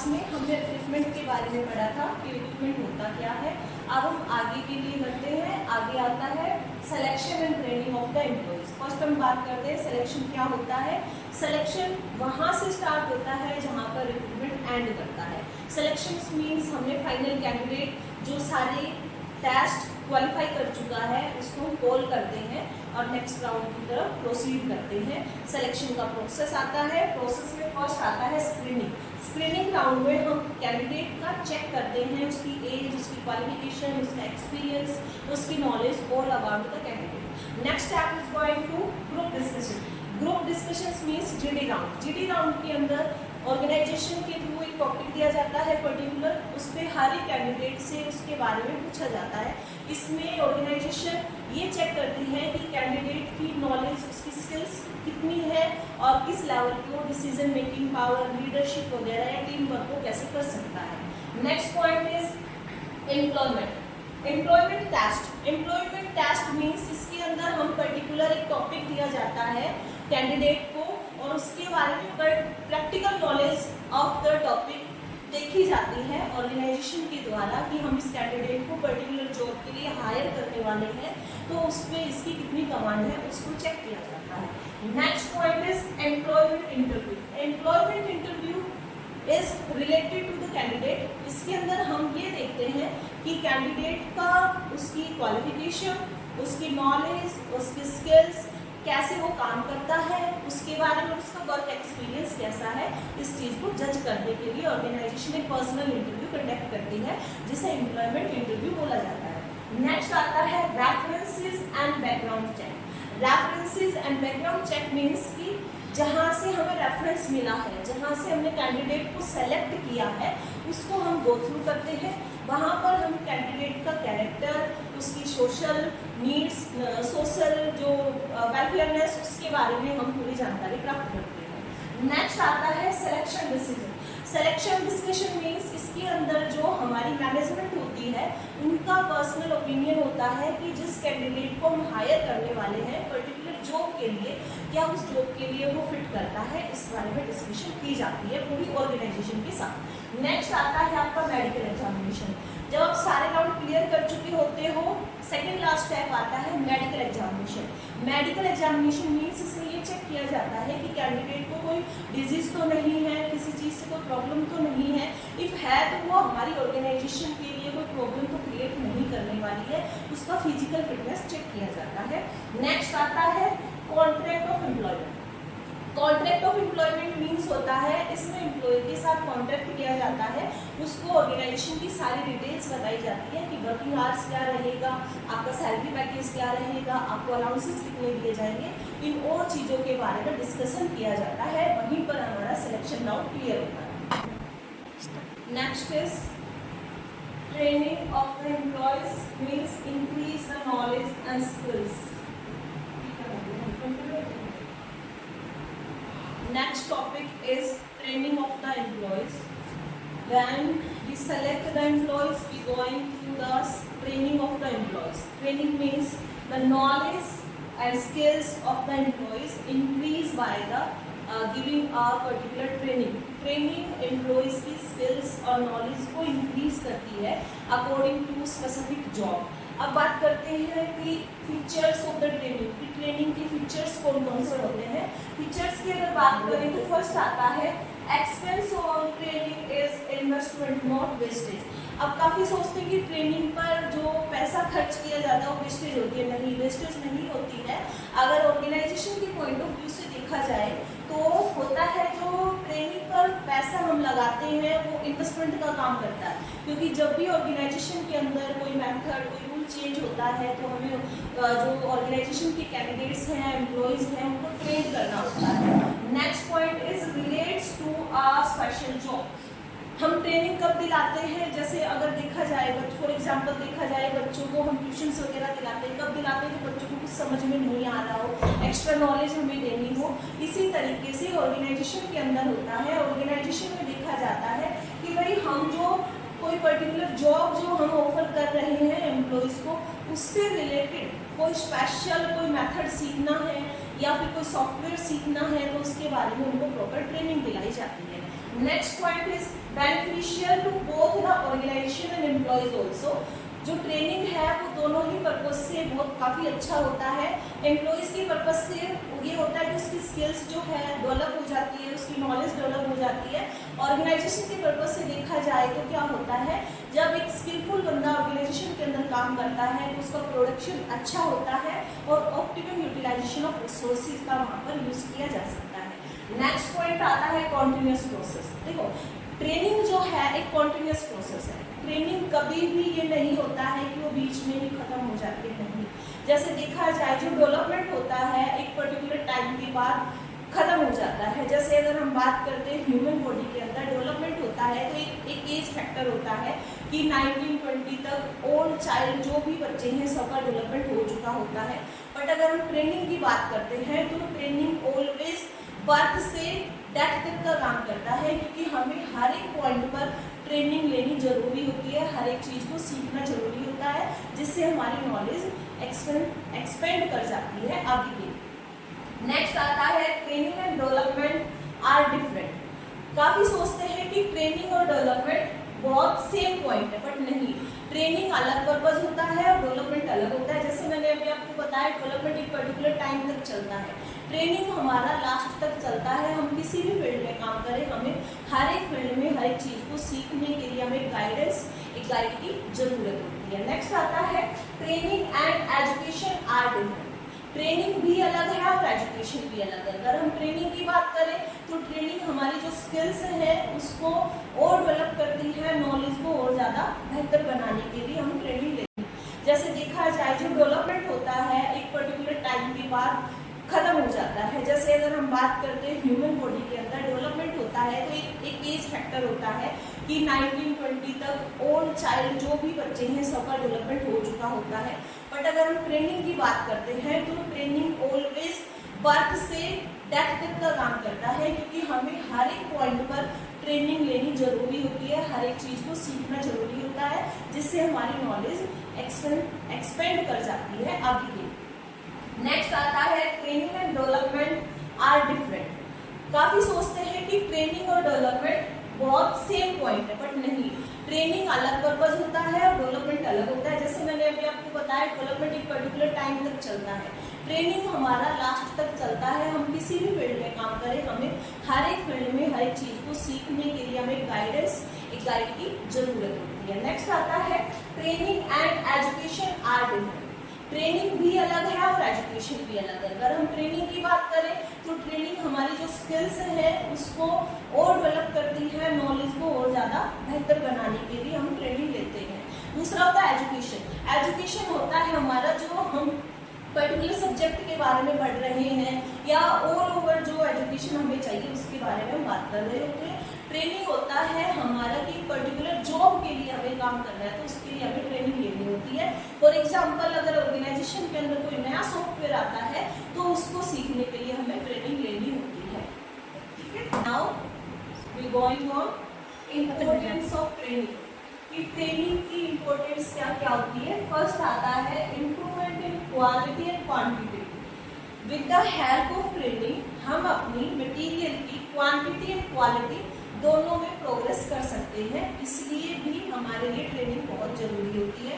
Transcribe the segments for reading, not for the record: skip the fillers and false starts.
Class में हमने recruitment के बारे में पढ़ा था कि रिक्रूटमेंट होता क्या है। अब हम आगे के लिए बढ़ते हैं। आगे आता है selection and training of the employees. First हम बात करते हैं सिलेक्शन क्या होता है। सिलेक्शन वहाँ से स्टार्ट होता है जहाँ पर रिक्रूटमेंट एंड करता है। सिलेक्शन मीन्स हमने फाइनल कैंडिडेट जो सारे टेस्ट क्वालिफाई कर चुका है उसको हम कॉल करते हैं और नेक्स्ट राउंड की तरफ प्रोसीड करते हैं। सिलेक्शन का प्रोसेस आता है। प्रोसेस में फर्स्ट आता है स्क्रीनिंग। स्क्रीनिंग राउंड में हम कैंडिडेट का चेक करते हैं, उसकी एज, उसकी क्वालिफिकेशन, उसका एक्सपीरियंस, उसकी knowledge, all about the candidate. Next step is going to group discussion. Group discussion means GD round. GD round के अंदर ऑर्गेनाइजेशन के थ्रू एक टॉपिक दिया जाता है पर्टिकुलर, उस पर हर एक कैंडिडेट से उसके बारे में पूछा जाता है। इसमें ऑर्गेनाइजेशन ये चेक करती है कि कैंडिडेट की नॉलेज, उसकी स्किल्स कितनी है और किस लेवल को डिसीजन मेकिंग पावर, लीडरशिप वगैरह या टीम वर्क को कैसे कर सकता है। Next point is employment. Employment test. Employment test means इसके अंदर हम पर्टिकुलर एक टॉपिक दिया जाता है कैंडिडेट को और उसके बारे में practical knowledge of the topic देखी जाती है ऑर्गेनाइजेशन के द्वारा कि हम इस कैंडिडेट को पर्टिकुलर जॉब के लिए हायर करने वाले हैं तो उस पर इसकी कितनी कमांड है उसको चेक किया जाता है। Next point is employment interview. Employment interview is related to the candidate. इसके अंदर हम ये देखते हैं कि कैंडिडेट का उसकी क्वालिफिकेशन, उसकी नॉलेज, उसकी स्किल्स, कैसे वो काम करता है, उसके बारे में उसका वर्क एक्सपीरियंस कैसा है, इस चीज़ को जज करने के लिए ऑर्गेनाइजेशन एक पर्सनल इंटरव्यू कंडक्ट करती है जिसे एम्प्लॉयमेंट इंटरव्यू बोला जाता है। नेक्स्ट आता है references and background check. References and background check means कि जहाँ से हमें रेफरेंस मिला है, जहाँ से हमने कैंडिडेट को सेलेक्ट किया है, उसको हम गो थ्रू करते हैं। वहाँ पर हम कैंडिडेट का कैरेक्टर, उसकी सोशल नीड्स, सोशल जो वेलफेयरनेस, उसके बारे में हम पूरी जानकारी प्राप्त करते हैं। नेक्स्ट आता है selection decision. Selection discussion means इसके अंदर जो हमारी मैनेजमेंट होती है उनका पर्सनल ओपिनियन होता है कि जिस कैंडिडेट को हम हायर करने वाले हैं पर्टिकुलर जॉब के लिए, क्या उस जॉब के लिए वो फिट करता है, इस बारे में डिस्कशन की जाती है पूरी ऑर्गेनाइजेशन के साथ। नेक्स्ट आता है आपका मेडिकल एग्जामिनेशन। जब आप सारे राउंड क्लियर कर चुके होते हो, सेकेंड लास्ट स्टेप आता है medical examination. Medical examination means इसमें ये चेक किया जाता है कि कैंडिडेट को कोई डिजीज तो नहीं है, किसी चीज़ से कोई प्रॉब्लम तो नहीं है। इफ़ है तो वो हमारी ऑर्गेनाइजेशन के लिए कोई प्रॉब्लम तो क्रिएट नहीं करने वाली है, उसका फिजिकल फिटनेस चेक किया जाता है। नेक्स्ट आता है contract of employment. Contract of employment means होता है इसमें एम्प्लॉय के साथ कॉन्ट्रैक्ट किया जाता है, उसको ऑर्गेनाइजेशन की सारी डिटेल्स बताई जाती है कि वर्किंग आवर्स क्या रहेगा, आपका सैलरी पैकेज क्या रहेगा, आपको अलाउंसेस कितने दिए जाएंगे, इन और चीज़ों के बारे में डिस्कशन किया जाता है। वहीं पर हमारा सिलेक्शन राउंड क्लियर होता है। Next is training of the employees means increase the knowledge and skills. Next topic is training of the employees. When we select the employees, we going through the training of the employees. Training means the knowledge and skills of the employees increase by the giving a particular training. Training employees की skills और knowledge को increase करती है according to specific job. अब बात करते हैं कि फीचर्स ऑफ द ट्रेनिंग की। ट्रेनिंग के फीचर्स कौन कौन से होते हैं। फीचर्स की अगर बात करें तो फर्स्ट आता है expense on training is investment not wastage. अब काफ़ी सोचते हैं कि ट्रेनिंग पर जो पैसा खर्च किया जाता है वो वेस्टेज होती है। नहीं, वेस्टेज नहीं होती है। अगर ऑर्गेनाइजेशन के पॉइंट ऑफ व्यू से देखा जाए तो होता है जो ट्रेनिंग पर पैसा हम लगाते हैं वो इन्वेस्टमेंट का काम करता है, क्योंकि जब भी ऑर्गेनाइजेशन के अंदर कोई मेथड, कोई रूल चेंज होता है तो हमें जो ऑर्गेनाइजेशन के कैंडिडेट्स हैं, एम्प्लॉयज़ हैं, उनको ट्रेन करना होता है। Next point is relates to a special job. हम ट्रेनिंग कब दिलाते हैं, जैसे अगर देखा जाए, फॉर एग्जांपल देखा जाए बच्चों को हम ट्यूशन्स वगैरह दिलाते हैं, कब दिलाते हैं जब बच्चों को कुछ समझ में नहीं आ रहा हो, एक्स्ट्रा नॉलेज हमें देनी हो। इसी तरीके से ऑर्गेनाइजेशन के अंदर होता है। ऑर्गेनाइजेशन में देखा जाता है कि भाई हम जो कोई पर्टिकुलर जॉब जो हम ऑफर कर रहे हैं एम्प्लॉयज़ को, उससे रिलेटेड कोई स्पेशल कोई मेथड सीखना है या फिर कोई सॉफ्टवेयर सीखना है तो उसके बारे में उनको प्रॉपर ट्रेनिंग दिलाई जाती है। Next point is beneficial to both the organisation and employees also. जो ट्रेनिंग है वो दोनों ही पर्पज से बहुत काफ़ी अच्छा होता है। एम्प्लॉयज़ के पर्पज से ये होता है कि उसकी स्किल्स जो है डेवलप हो जाती है, उसकी नॉलेज डेवलप हो जाती है। ऑर्गेनाइजेशन के पर्पज से देखा जाए तो क्या होता है, जब एक स्किलफुल बंदा ऑर्गेनाइजेशन के अंदर काम करता है तो उसका प्रोडक्शन अच्छा होता है और ऑप्टिमम यूटिलाइजेशन ऑफ रिसोर्सेज का वहाँ पर यूज़ किया जा सकता है। नेक्स्ट पॉइंट आता है कॉन्टिन्यूस प्रोसेस। देखो ट्रेनिंग जो है एक कॉन्टिन्यूस प्रोसेस है। ट्रेनिंग कभी भी ये नहीं होता है कि वो बीच में ही खत्म हो जाती है, नहीं। जैसे देखा जाए जो डेवलपमेंट होता है एक पर्टिकुलर टाइम के बाद खत्म हो जाता है। जैसे अगर हम बात करते हैं ह्यूमन बॉडी के अंदर डेवलपमेंट होता है तो एक एज फैक्टर होता है कि 19-20 तक ओल्ड चाइल्ड जो भी बच्चे हैं सबका डेवलपमेंट हो चुका होता है। बट अगर हम ट्रेनिंग की बात करते हैं तो ट्रेनिंग ऑलवेज बर्थ से डेथ तक का काम करता है, क्योंकि हमें हर एक पॉइंट पर ट्रेनिंग लेनी जरूरी होती है, हर एक चीज़ को सीखना जरूरी होता है, जिससे हमारी नॉलेज एक्सपेंड कर जाती है आगे की। नेक्स्ट आता है training and development are different. काफ़ी सोचते हैं कि ट्रेनिंग और डेवलपमेंट बहुत सेम पॉइंट है, बट नहीं। ट्रेनिंग अलग पर्पज होता है और डेवलपमेंट अलग होता है। जैसे मैंने अभी आपको बताया डेवलपमेंट एक पर्टिकुलर टाइम तक चलता है, ट्रेनिंग हमारा लास्ट तक चलता है। हम किसी भी फील्ड में काम करें, हमें हर एक फील्ड में हर एक चीज़ को सीखने के लिए हमें गाइडेंस, एक गाइड की जरूरत होती है। नेक्स्ट आता है training and education are different. Training भी अलग है और एजुकेशन भी अलग है। अगर हम ट्रेनिंग की बात करें तो ट्रेनिंग हमारी जो स्किल्स है उसको और डेवलप करती है, नॉलेज को और ज़्यादा बेहतर बनाने के लिए हम ट्रेनिंग लेते हैं। जैसे देखा जाए जो डेवलपमेंट होता है एक पर्टिकुलर टाइम के बाद खत्म हो जाता है। जैसे अगर हम बात करते हैं ह्यूमन बॉडी के अंदर डेवलपमेंट होता है तो एक एज फैक्टर होता है कि 19-20 तक ओल्ड चाइल्ड जो भी बच्चे हैं सबका डेवलपमेंट हो चुका होता है। बट अगर हम ट्रेनिंग की बात करते हैं तो ट्रेनिंग ऑलवेज बर्थ से डेथ तक का काम करता है, क्योंकि हमें हर एक पॉइंट पर ट्रेनिंग लेनी जरूरी होती है, हर एक चीज़ को सीखना जरूरी होता है, जिससे हमारी नॉलेज एक्सपेंड कर जाती है आगे की। नेक्स्ट आता है training and development are different. काफ़ी सोचते हैं कि ट्रेनिंग और डेवलपमेंट बहुत सेम पॉइंट है, बट नहीं। ट्रेनिंग अलग पर्पज होता है और डेवलपमेंट अलग होता है। जैसे मैंने अभी आपको बताया डेवलपमेंट एक पर्टिकुलर टाइम तक चलता है, ट्रेनिंग हमारा लास्ट तक चलता है। हम किसी भी फील्ड में काम करें, हमें हर एक फील्ड में हर एक चीज़ को सीखने के लिए हमें गाइडेंस, एक गाइड की जरूरत होती है। नेक्स्ट आता है training and education are different. Training भी अलग है और एजुकेशन भी अलग है। अगर हम ट्रेनिंग की बात करें तो ट्रेनिंग हमारी जो स्किल्स है उसको और डेवलप करती है, नॉलेज को और ज़्यादा बेहतर बनाने के लिए हम ट्रेनिंग लेते हैं। दूसरा होता है एजुकेशन। एजुकेशन होता है हमारा जो हम पर्टिकुलर सब्जेक्ट के बारे में पढ़ रहे हैं या ऑल ओवर जो एजुकेशन हमें चाहिए उसके बारे में हम बात कर रहे होते हैं। ट्रेनिंग होता है हमारा कि पर्टिकुलर जॉब के लिए हमें काम करना है तो उसके लिए हमें ट्रेनिंग लेनी होती है। फॉर एग्जांपल अगर ऑर्गेनाइजेशन के अंदर कोई नया सॉफ्टवेयर आता है तो उसको सीखने के लिए हमें ट्रेनिंग लेनी होती है। ठीक है, now we going on importance of training. कि ट्रेनिंग की इम्पोर्टेंस क्या क्या होती है। फर्स्ट आता है improvement in quality and quantity. With the help of training हम अपनी मटेरियल की क्वांटिटी एंड क्वालिटी दोनों में प्रोग्रेस कर सकते हैं, इसलिए भी हमारे लिए ट्रेनिंग बहुत जरूरी होती है।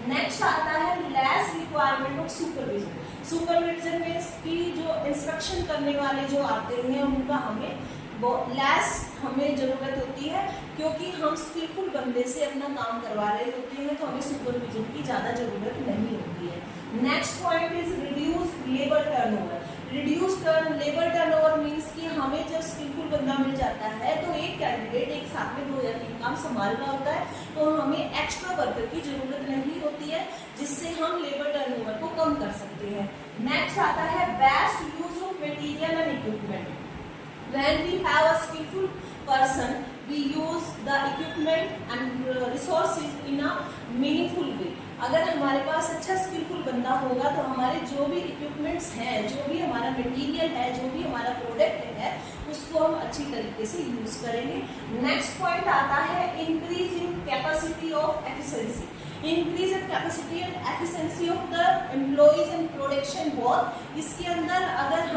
नेक्स्ट आता है less requirement of supervision. Supervision में की जो इंस्ट्रक्शन करने वाले जो आते हैं उनका हमें लेस हमें ज़रूरत होती है, क्योंकि हम स्किलफुल बंदे से अपना काम करवा रहे होते हैं तो हमें सुपरविजन की ज़्यादा ज़रूरत नहीं होती है। Next point is reduce labour turnover. Reduce labour turnover means कि हमें जब स्किलफुल बंदा मिल जाता है तो एक कैंडिडेट एक साथ में 2 या 3 काम संभाल रहा होता है तो हमें एक्स्ट्रा वर्कर की जरूरत नहीं होती है, जिससे हम लेबर टर्नओवर को कम कर सकते हैं। नेक्स्ट आता है best use of material and equipment. When we have a skillful person, we use the equipment and resources in a meaningful way. अगर हमारे पास अच्छा स्किलफुल बंदा होगा तो हमारे जो भी इक्विपमेंट्स हैं, जो भी हमारा मटेरियल है, जो भी हमारा प्रोडक्ट है, उसको हम अच्छी तरीके से यूज करेंगे। नेक्स्ट पॉइंट आता है increase in capacity of efficiency. Increase in capacity and efficiency of the employees and production both. इसके अंदर अगर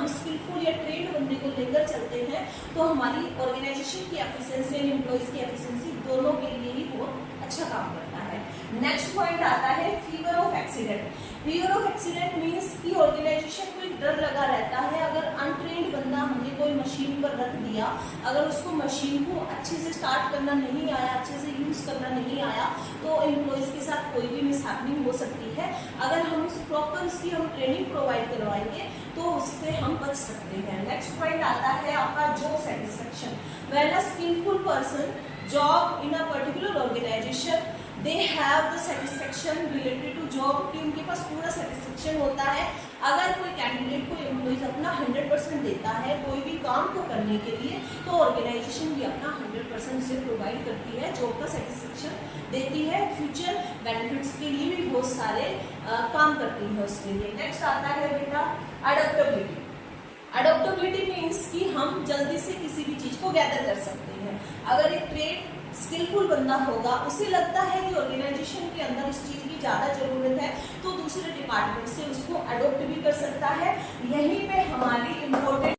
स्किलफुल या ट्रेंड बंदे को लेकर चलते हैं तो हमारी ऑर्गेनाइजेशन की एफिशिएंसी एंड एम्प्लॉइज की एफिशिएंसी दोनों के लिए ही बहुत अच्छा काम करता है। नेक्स्ट पॉइंट आता है fever of accident. Fever of accident means कि ऑर्गेनाइजेशन को एक डर लगा रहता है, अगर अनट्रेन्ड बंदा हमने कोई मशीन पर रख दिया, अगर उसको मशीन को अच्छे से स्टार्ट करना नहीं आया, अच्छे से यूज करना नहीं आया, तो एम्प्लॉइज के साथ कोई भी मिसहैपनिंग हो सकती है। अगर हम उस प्रॉपर उसकी हम ट्रेनिंग प्रोवाइड करवाएंगे तो उससे हम बच सकते हैं। नेक्स्ट पॉइंट आता है आपका job satisfaction. When a skilful person job in a particular organisation they have the satisfaction related to job, कि उनके पास पूरा सेटिस्फेक्शन होता है। अगर कोई कैंडिडेट को एम्प्लॉइज अपना 100% देता है कोई भी काम को करने के लिए, तो ऑर्गेनाइजेशन भी अपना 100% से प्रोवाइड करती है, जॉब का सेटिस्फेक्शन देती है, फ्यूचर बेनिफिट्स के लिए भी बहुत सारे काम करती है उसके लिए। नेक्स्ट आता है बेटा अडॉप्टेबिलिटी। अडॉप्टेबिलिटी मीन्स कि हम जल्दी से किसी भी चीज को गैदर कर सकते हैं। अगर एक ट्रेड स्किलफुल बंदा होगा, उसे लगता है कि ऑर्गेनाइजेशन के अंदर उस चीज की ज्यादा जरूरत है, तो दूसरे डिपार्टमेंट से उसको अडॉप्ट भी कर सकता है। यहीं पे हमारी important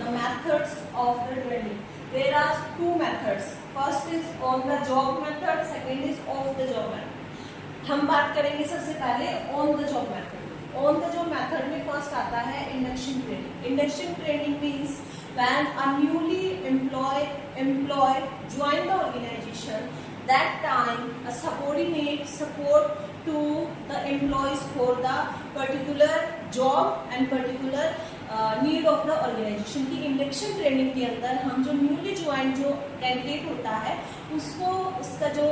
the methods of the training. There are two methods, first is on the job method, second is off the job method. हम बात करेंगे सबसे पहले on the job method. On the job method में फर्स्ट आता है induction training. Induction training means when a newly employed join the organization, that time a subordinate support to the employees for the particular job and particular need of the organisation. की induction training के अंदर हम जो newly join जो candidate होता है उसको उसका जो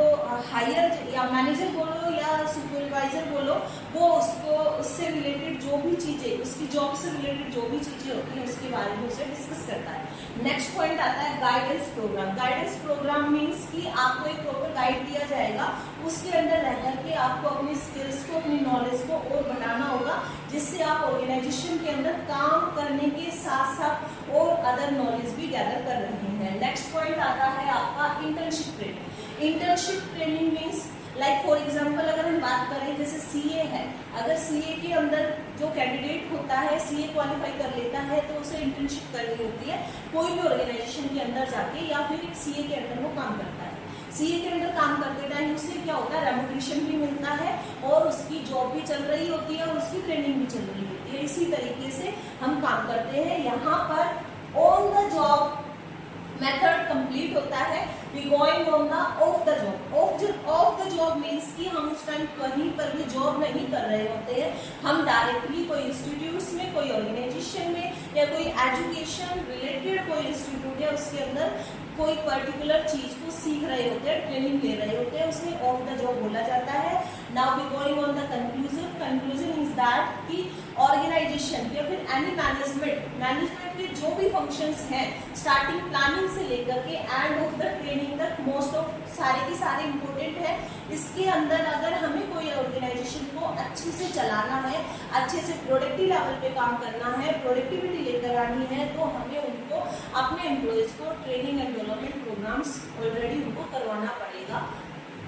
हायर या मैनेजर बोलो या सुपरवाइजर बोलो, वो उसको उससे रिलेटेड जो भी चीज़ें, उसकी जॉब से रिलेटेड जो भी चीज़ें होती हैं उसके बारे में उसे डिस्कस करता है। नेक्स्ट पॉइंट आता है guidance programme. Guidance programme means कि आपको एक प्रॉपर गाइड दिया जाएगा, उसके अंदर रह करके आपको अपनी स्किल्स को, अपनी नॉलेज को और बढ़ाना होगा, जिससे आप ऑर्गेनाइजेशन के अंदर काम करने के साथ साथ और अदर नॉलेज भी गैदर कर रहे हैं। नेक्स्ट पॉइंट आता है आपका internship training. Internship training means like for example अगर हम बात करें जैसे सीए है, अगर सीए के अंदर जो कैंडिडेट होता है सीए क्वालिफाई कर लेता है तो उसे इंटर्नशिप करनी होती है कोई भी ऑर्गेनाइजेशन के अंदर जाके, या फिर एक सीए के अंदर वो काम करता है। सीए के अंदर काम करते टाइम उससे क्या होता है, रेमुनरेशन भी मिलता है और उसकी जॉब भी चल रही होती है और उसकी ट्रेनिंग भी चल रही होती है। इसी तरीके से हम काम करते हैं। यहाँ पर on the job method complete होता है, we going on the off the job. Off the job means कि हम उस टाइम कहीं पर भी जॉब नहीं कर रहे होते हैं, हम डायरेक्टली कोई इंस्टीट्यूट्स में, कोई ऑर्गेनाइजेशन में या कोई एजुकेशन रिलेटेड कोई इंस्टीट्यूट या उसके अंदर कोई पर्टिकुलर चीज को सीख रहे होते हैं, ट्रेनिंग ले रहे होते हैं, उसे ऑफ द जॉब बोला जाता है। Now we going on the conclusion. Conclusion is that कि ऑर्गेनाइजेशन या फिर एनी मैनेजमेंट के जो भी फंक्शंस हैं, स्टार्टिंग प्लानिंग से लेकर के एंड ऑफ द ट्रेनिंग तक, मोस्ट ऑफ सारे के सारे इंपॉर्टेंट है। इसके अंदर अगर हमें कोई ऑर्गेनाइजेशन को अच्छे से चलाना है, अच्छे से प्रोडक्टिव लेवल पे काम करना है, प्रोडक्टिविटी लेकर आनी है, तो हमें उनको अपने एम्प्लॉयज को training and development programmes already उनको करवाना पड़ेगा।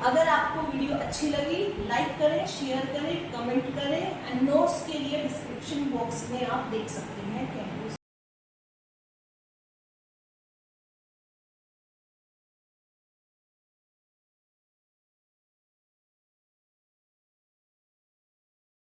अगर आपको वीडियो अच्छी लगी लाइक करें, शेयर करें, कमेंट करें एंड नोट्स के लिए डिस्क्रिप्शन बॉक्स में आप देख सकते हैं।